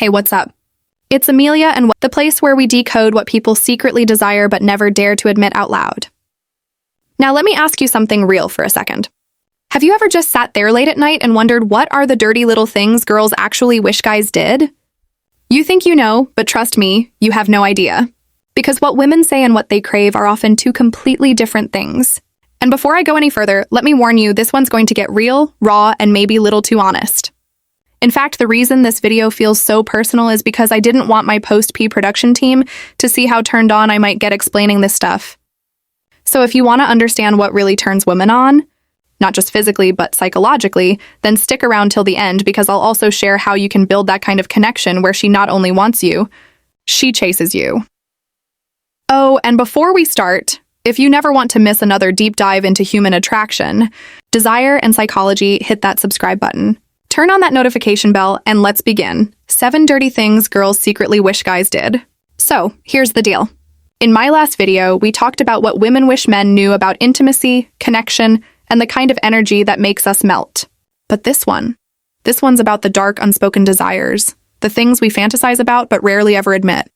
Hey, what's up? It's Amelia and the place where we decode what people secretly desire but never dare to admit out loud. Now let me ask you something real for a second. Have you ever just sat there late at night and wondered what are the dirty little things girls actually wish guys did? You think you know, but trust me, you have no idea. Because what women say and what they crave are often two completely different things. And before I go any further, let me warn you, this one's going to get real, raw, and maybe a little too honest. In fact, the reason this video feels so personal is because I didn't want my post-P production team to see how turned on I might get explaining this stuff. So if you want to understand what really turns women on, not just physically but psychologically, then stick around till the end because I'll also share how you can build that kind of connection where she not only wants you, she chases you. Oh, and before we start, if you never want to miss another deep dive into human attraction, desire, and psychology, hit that subscribe button. Turn on that notification bell and let's begin. 7 dirty things girls secretly wish guys did. So, here's the deal. In my last video, we talked about what women wish men knew about intimacy, connection, and the kind of energy that makes us melt. But this one's about the dark, unspoken desires, the things we fantasize about but rarely ever admit.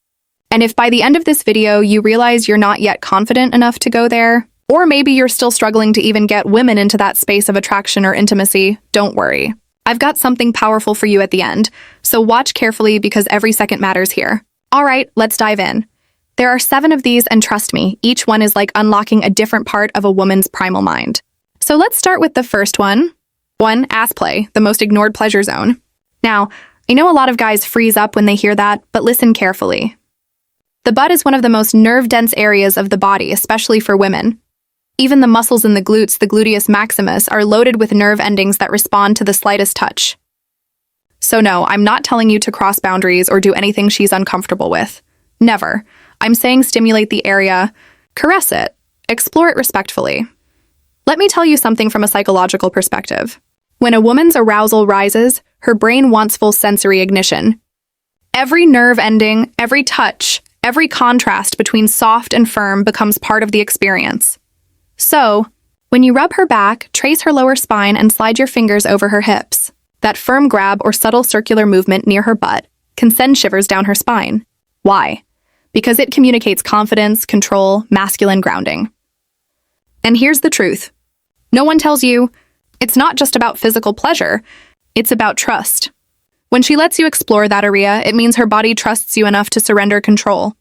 And if by the end of this video you realize you're not yet confident enough to go there, or maybe you're still struggling to even get women into that space of attraction or intimacy, don't worry. I've got something powerful for you at the end, so watch carefully because every second matters here. All right, let's dive in. There are 7 of these, and trust me, each one is like unlocking a different part of a woman's primal mind. So let's start with the first one. 1. Ass play, the most ignored pleasure zone. Now, I know a lot of guys freeze up when they hear that, but listen carefully. The butt is one of the most nerve-dense areas of the body, especially for women. Even the muscles in the glutes, the gluteus maximus, are loaded with nerve endings that respond to the slightest touch. So no, I'm not telling you to cross boundaries or do anything she's uncomfortable with. Never. I'm saying stimulate the area, caress it, explore it respectfully. Let me tell you something from a psychological perspective. When a woman's arousal rises, her brain wants full sensory ignition. Every nerve ending, every touch, every contrast between soft and firm becomes part of the experience. So, when you rub her back, trace her lower spine and slide your fingers over her hips. That firm grab or subtle circular movement near her butt can send shivers down her spine. Why? Because it communicates confidence, control, masculine grounding. And here's the truth. No one tells you, it's not just about physical pleasure, it's about trust. When she lets you explore that area, it means her body trusts you enough to surrender control.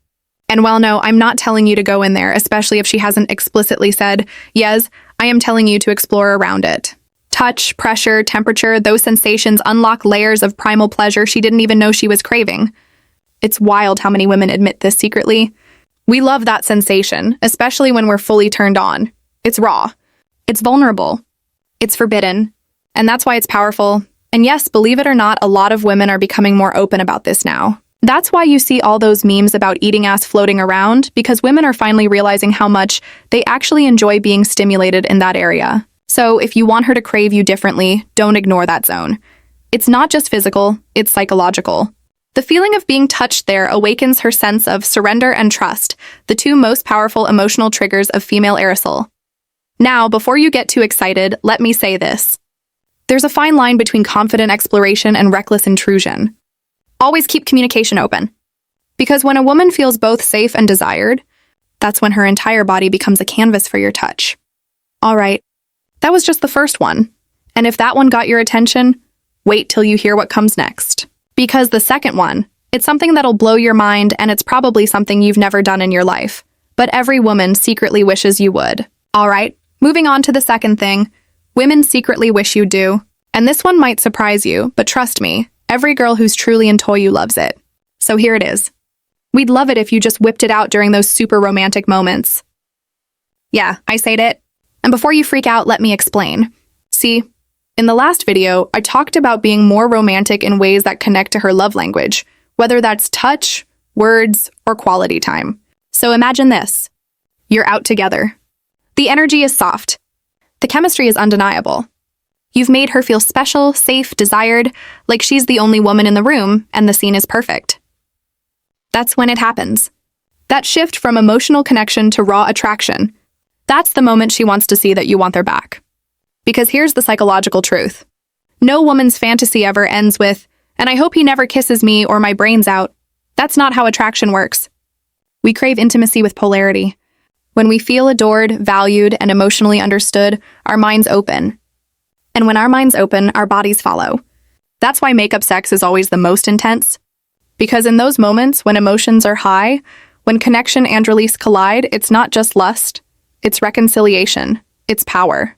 And while no, I'm not telling you to go in there, especially if she hasn't explicitly said, yes, I am telling you to explore around it. Touch, pressure, temperature, those sensations unlock layers of primal pleasure she didn't even know she was craving. It's wild how many women admit this secretly. We love that sensation, especially when we're fully turned on. It's raw. It's vulnerable. It's forbidden. And that's why it's powerful. And yes, believe it or not, a lot of women are becoming more open about this now. That's why you see all those memes about eating ass floating around, because women are finally realizing how much they actually enjoy being stimulated in that area. So if you want her to crave you differently, don't ignore that zone. It's not just physical, it's psychological. The feeling of being touched there awakens her sense of surrender and trust, the 2 most powerful emotional triggers of female arousal. Now, before you get too excited, let me say this. There's a fine line between confident exploration and reckless intrusion. Always keep communication open. Because when a woman feels both safe and desired, that's when her entire body becomes a canvas for your touch. All right, that was just the first one. And if that one got your attention, wait till you hear what comes next. Because the second one, it's something that'll blow your mind and it's probably something you've never done in your life. But every woman secretly wishes you would. All right, moving on to the second thing, women secretly wish you do. And this one might surprise you, but trust me, every girl who's truly into you loves it. So here it is. We'd love it if you just whipped it out during those super romantic moments. Yeah, I said it. And before you freak out, let me explain. See, in the last video, I talked about being more romantic in ways that connect to her love language, whether that's touch, words, or quality time. So imagine this. You're out together. The energy is soft. The chemistry is undeniable. You've made her feel special, safe, desired, like she's the only woman in the room, and the scene is perfect. That's when it happens. That shift from emotional connection to raw attraction. That's the moment she wants to see that you want their back. Because here's the psychological truth. No woman's fantasy ever ends with, And I hope he never kisses me or my brains out. That's not how attraction works. We crave intimacy with polarity. When we feel adored, valued, and emotionally understood, our minds open. And when our minds open, our bodies follow. That's why makeup sex is always the most intense. Because in those moments when emotions are high, when connection and release collide, it's not just lust, it's reconciliation, it's power.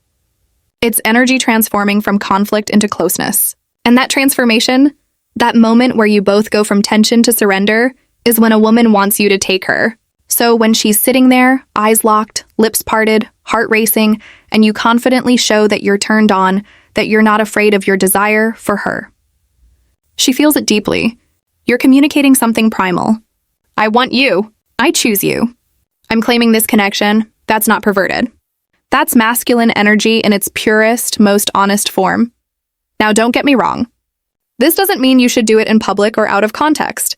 It's energy transforming from conflict into closeness. And that transformation, that moment where you both go from tension to surrender, is when a woman wants you to take her. So when she's sitting there, eyes locked, lips parted, heart racing, and you confidently show that you're turned on, that you're not afraid of your desire for her. She feels it deeply. You're communicating something primal. I want you. I choose you. I'm claiming this connection. That's not perverted. That's masculine energy in its purest, most honest form. Now, don't get me wrong. This doesn't mean you should do it in public or out of context.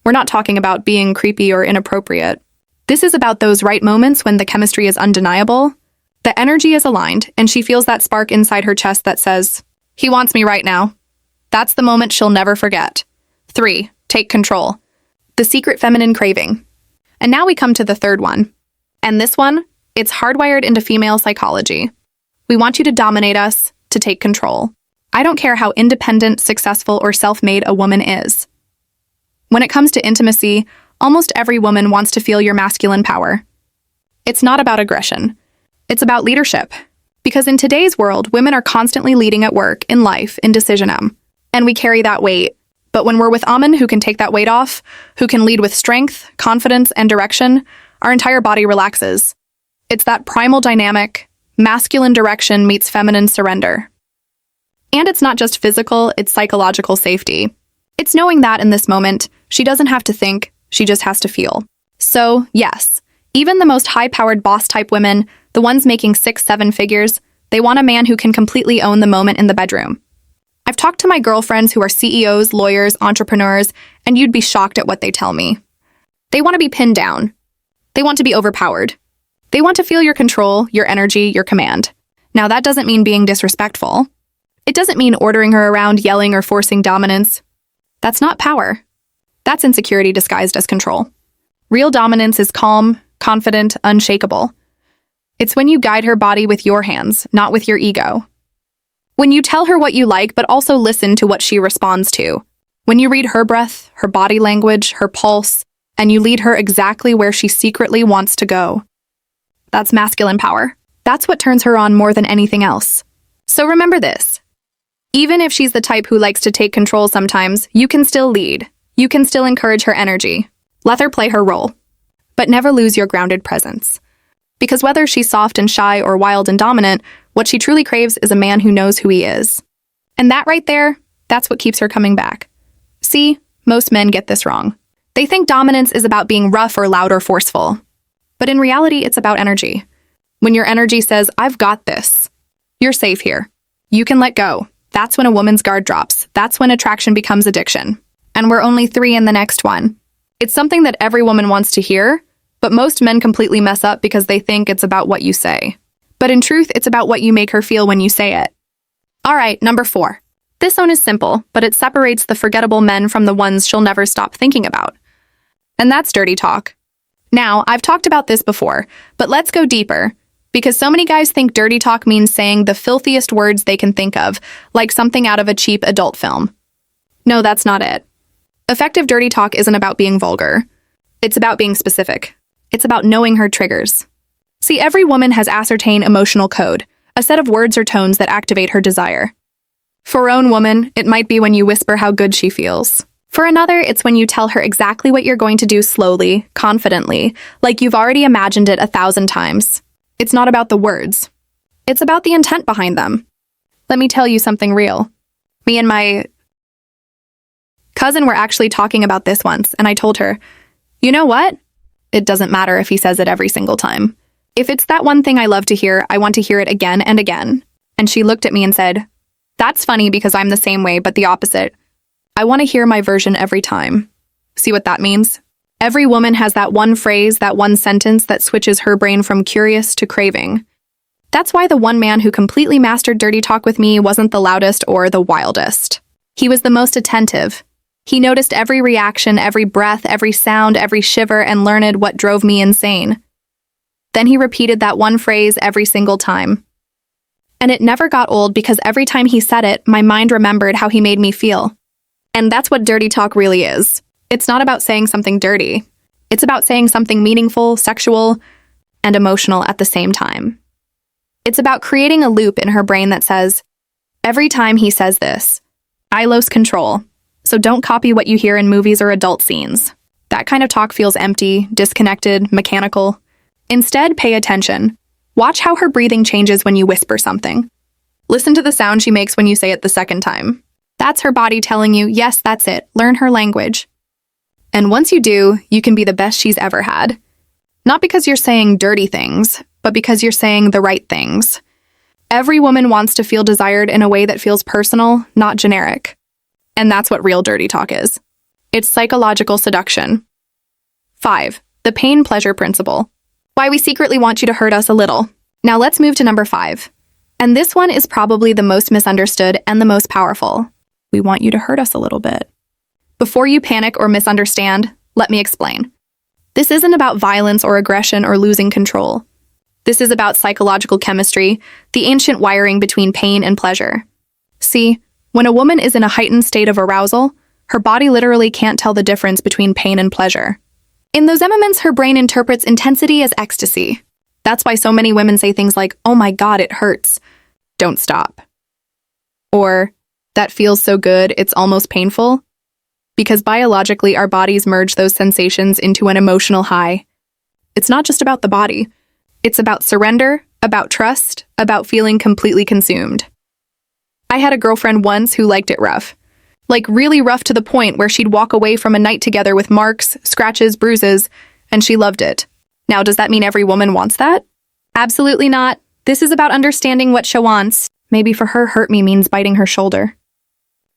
We're not talking about being creepy or inappropriate. This is about those right moments when the chemistry is undeniable, the energy is aligned, and she feels that spark inside her chest that says, he wants me right now. That's the moment she'll never forget. 3. Take control. The secret feminine craving. And now we come to the third one. And this one, it's hardwired into female psychology. We want you to dominate us, to take control. I don't care how independent, successful, or self-made a woman is. When it comes to intimacy, almost every woman wants to feel your masculine power. It's not about aggression. It's about leadership. Because in today's world, women are constantly leading at work, in life, in decision. And we carry that weight. But when we're with Amen, who can take that weight off, who can lead with strength, confidence, and direction, our entire body relaxes. It's that primal dynamic, masculine direction meets feminine surrender. And it's not just physical, it's psychological safety. It's knowing that in this moment, she doesn't have to think, she just has to feel. So, yes, even the most high-powered boss-type women, the ones making 6-7 figures, they want a man who can completely own the moment in the bedroom. I've talked to my girlfriends who are CEOs, lawyers, entrepreneurs, and you'd be shocked at what they tell me. They want to be pinned down. They want to be overpowered. They want to feel your control, your energy, your command. Now, that doesn't mean being disrespectful. It doesn't mean ordering her around, yelling, or forcing dominance. That's not power. That's insecurity disguised as control. Real dominance is calm, confident, unshakable. It's when you guide her body with your hands, not with your ego. When you tell her what you like, but also listen to what she responds to. When you read her breath, her body language, her pulse, and you lead her exactly where she secretly wants to go. That's masculine power. That's what turns her on more than anything else. So remember this. Even if she's the type who likes to take control sometimes, you can still lead. You can still encourage her energy. Let her play her role. But never lose your grounded presence. Because whether she's soft and shy or wild and dominant, what she truly craves is a man who knows who he is. And that right there, that's what keeps her coming back. See, most men get this wrong. They think dominance is about being rough or loud or forceful. But in reality, it's about energy. When your energy says, I've got this, you're safe here. You can let go. That's when a woman's guard drops. That's when attraction becomes addiction. And we're only 3 in the next one. It's something that every woman wants to hear, but most men completely mess up because they think it's about what you say. But in truth, it's about what you make her feel when you say it. All right, number 4. This one is simple, but it separates the forgettable men from the ones she'll never stop thinking about. And that's dirty talk. Now, I've talked about this before, but let's go deeper. Because so many guys think dirty talk means saying the filthiest words they can think of, like something out of a cheap adult film. No, that's not it. Effective dirty talk isn't about being vulgar. It's about being specific. It's about knowing her triggers. See, every woman has ascertained emotional code, a set of words or tones that activate her desire. For her own woman, it might be when you whisper how good she feels. For another, it's when you tell her exactly what you're going to do slowly, confidently, like you've already imagined it 1,000 times. It's not about the words. It's about the intent behind them. Let me tell you something real. Me and my cousin were actually talking about this once, and I told her, you know what? It doesn't matter if he says it every single time. If it's that one thing I love to hear, I want to hear it again and again. And she looked at me and said, that's funny because I'm the same way, but the opposite. I want to hear my version every time. See what that means? Every woman has that one phrase, that one sentence that switches her brain from curious to craving. That's why the one man who completely mastered dirty talk with me wasn't the loudest or the wildest. He was the most attentive. He noticed every reaction, every breath, every sound, every shiver, and learned what drove me insane. Then he repeated that one phrase every single time. And it never got old because every time he said it, my mind remembered how he made me feel. And that's what dirty talk really is. It's not about saying something dirty. It's about saying something meaningful, sexual, and emotional at the same time. It's about creating a loop in her brain that says, every time he says this, I lose control. So don't copy what you hear in movies or adult scenes. That kind of talk feels empty, disconnected, mechanical. Instead, pay attention. Watch how her breathing changes when you whisper something. Listen to the sound she makes when you say it the second time. That's her body telling you, yes, that's it. Learn her language. And once you do, you can be the best she's ever had. Not because you're saying dirty things, but because you're saying the right things. Every woman wants to feel desired in a way that feels personal, not generic. And that's what real dirty talk is. It's psychological seduction. 5. The pain-pleasure principle. Why we secretly want you to hurt us a little. Now let's move to number 5. And this one is probably the most misunderstood and the most powerful. We want you to hurt us a little bit. Before you panic or misunderstand, let me explain. This isn't about violence or aggression or losing control. This is about psychological chemistry, the ancient wiring between pain and pleasure. See, when a woman is in a heightened state of arousal, her body literally can't tell the difference between pain and pleasure. In those moments, her brain interprets intensity as ecstasy. That's why so many women say things like, oh my God, it hurts. Don't stop. Or, that feels so good, it's almost painful. Because biologically, our bodies merge those sensations into an emotional high. It's not just about the body. It's about surrender, about trust, about feeling completely consumed. I had a girlfriend once who liked it rough. Like really rough to the point where she'd walk away from a night together with marks, scratches, bruises, and she loved it. Now, does that mean every woman wants that? Absolutely not. This is about understanding what she wants. Maybe for her, hurt me means biting her shoulder.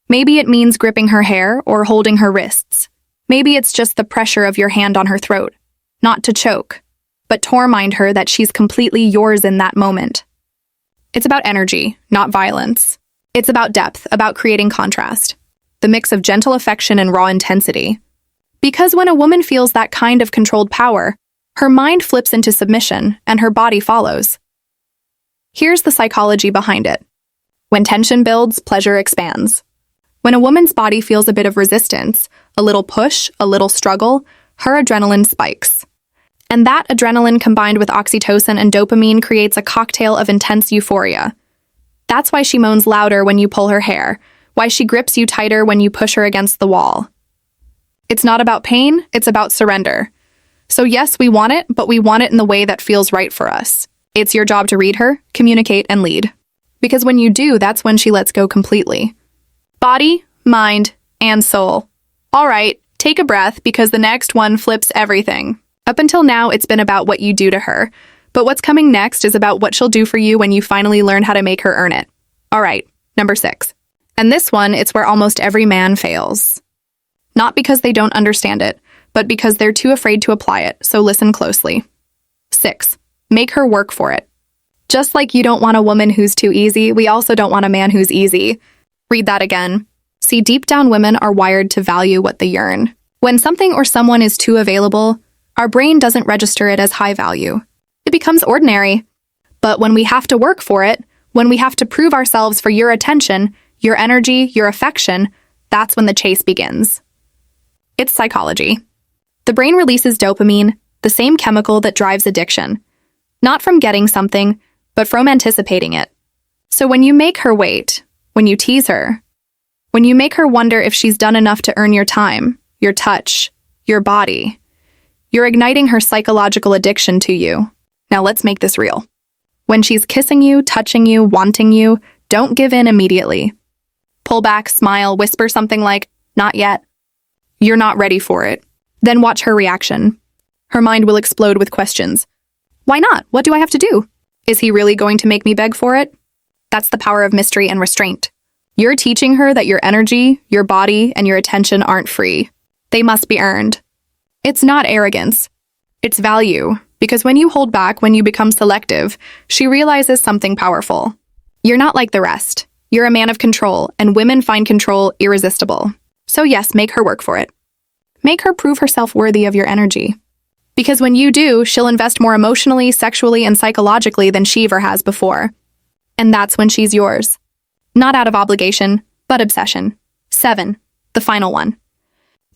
Maybe it means gripping her hair or holding her wrists. Maybe it's just the pressure of your hand on her throat. Not to choke, but to remind her that she's completely yours in that moment. It's about energy, not violence. It's about depth, about creating contrast. The mix of gentle affection and raw intensity. Because when a woman feels that kind of controlled power, her mind flips into submission and her body follows. Here's the psychology behind it. When tension builds, pleasure expands. When a woman's body feels a bit of resistance, a little push, a little struggle, her adrenaline spikes. And that adrenaline combined with oxytocin and dopamine creates a cocktail of intense euphoria. That's why she moans louder when you pull her hair, why she grips you tighter when you push her against the wall. It's not about pain, it's about surrender. So yes, we want it, but we want it in the way that feels right for us. It's your job to read her, communicate, and lead. Because when you do, that's when she lets go completely. Body, mind, and soul. All right, take a breath because the next one flips everything. Up until now, it's been about what you do to her. But what's coming next is about what she'll do for you when you finally learn how to make her earn it. All right, number 6. And this one, it's where almost every man fails. Not because they don't understand it, but because they're too afraid to apply it, so listen closely. 6. Make her work for it. Just like you don't want a woman who's too easy, we also don't want a man who's easy. Read that again. See, deep down women are wired to value what they yearn. When something or someone is too available, our brain doesn't register it as high value. It becomes ordinary. But when we have to work for it, when we have to prove ourselves for your attention, your energy, your affection, that's when the chase begins. It's psychology. The brain releases dopamine, the same chemical that drives addiction. Not from getting something, but from anticipating it. So when you make her wait, when you tease her, when you make her wonder if she's done enough to earn your time, your touch, your body, you're igniting her psychological addiction to you. Now let's make this real. When she's kissing you, touching you, wanting you, don't give in immediately. Pull back, smile, whisper something like, not yet. You're not ready for it. Then watch her reaction. Her mind will explode with questions. Why not? What do I have to do? Is he really going to make me beg for it? That's the power of mystery and restraint. You're teaching her that your energy, your body, and your attention aren't free. They must be earned. It's not arrogance. It's value. Because when you hold back, when you become selective, she realizes something powerful. You're not like the rest. You're a man of control, and women find control irresistible. So yes, make her work for it. Make her prove herself worthy of your energy. Because when you do, she'll invest more emotionally, sexually, and psychologically than she ever has before. And that's when she's yours. Not out of obligation, but obsession. 7. The final one.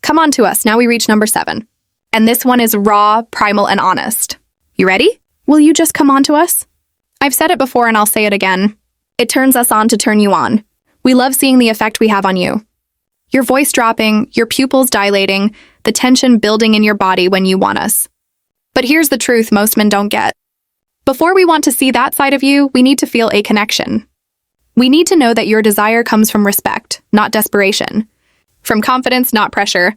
Come on to us, now we reach number 7. And this one is raw, primal, and honest. You ready? Will you just come on to us? I've said it before and I'll say it again. It turns us on to turn you on. We love seeing the effect we have on you. Your voice dropping, your pupils dilating, the tension building in your body when you want us. But here's the truth most men don't get. Before we want to see that side of you, we need to feel a connection. We need to know that your desire comes from respect, not desperation. From confidence, not pressure.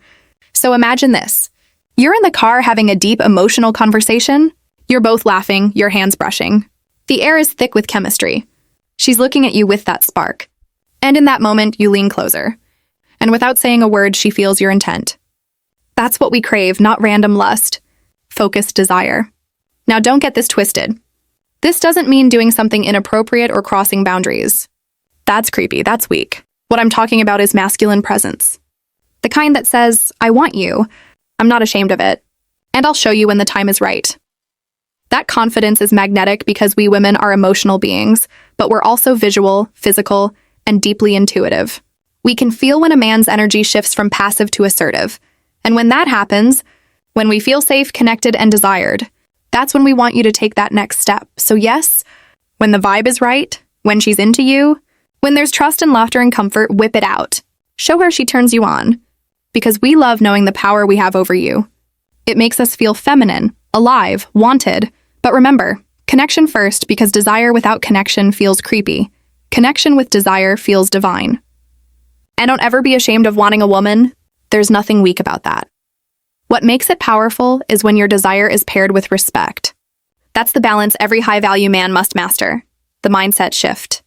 So imagine this. You're in the car having a deep emotional conversation. You're both laughing, your hands brushing. The air is thick with chemistry. She's looking at you with that spark. And in that moment, you lean closer. And without saying a word, she feels your intent. That's what we crave, not random lust. Focused desire. Now don't get this twisted. This doesn't mean doing something inappropriate or crossing boundaries. That's creepy, that's weak. What I'm talking about is masculine presence. The kind that says, I want you. I'm not ashamed of it. And I'll show you when the time is right. That confidence is magnetic because we women are emotional beings, but we're also visual, physical, and deeply intuitive. We can feel when a man's energy shifts from passive to assertive. And when that happens, when we feel safe, connected, and desired, that's when we want you to take that next step. So yes, when the vibe is right, when she's into you, when there's trust and laughter and comfort, whip it out. Show her she turns you on. Because we love knowing the power we have over you. It makes us feel feminine, alive, wanted. But remember, connection first, because desire without connection feels creepy. Connection with desire feels divine. And don't ever be ashamed of wanting a woman. There's nothing weak about that. What makes it powerful is when your desire is paired with respect. That's the balance every high-value man must master. The mindset shift.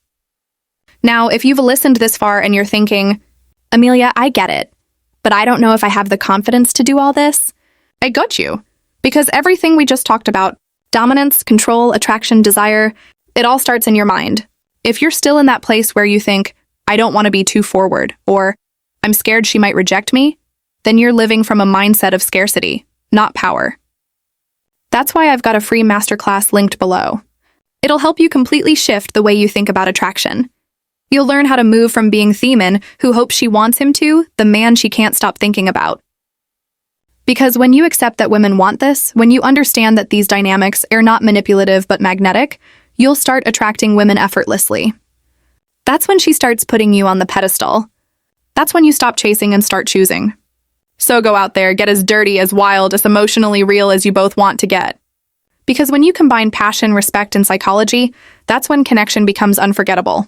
Now, if you've listened this far and you're thinking, Amelia, I get it, but I don't know if I have the confidence to do all this, I got you. Because everything we just talked about, dominance, control, attraction, desire, it all starts in your mind. If you're still in that place where you think, I don't want to be too forward, or I'm scared she might reject me, then you're living from a mindset of scarcity, not power. That's why I've got a free masterclass linked below. It'll help you completely shift the way you think about attraction. You'll learn how to move from being Theman, who hopes she wants him to, the man she can't stop thinking about. Because when you accept that women want this, when you understand that these dynamics are not manipulative but magnetic, you'll start attracting women effortlessly. That's when she starts putting you on the pedestal. That's when you stop chasing and start choosing. So go out there, get as dirty, as wild, as emotionally real as you both want to get. Because when you combine passion, respect, and psychology, that's when connection becomes unforgettable.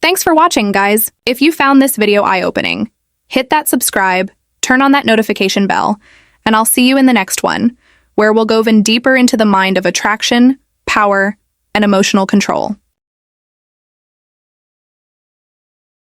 Thanks for watching, guys. If you found this video eye-opening, hit that subscribe, turn on that notification bell, and I'll see you in the next one, where we'll go even deeper into the mind of attraction, power, and emotional control.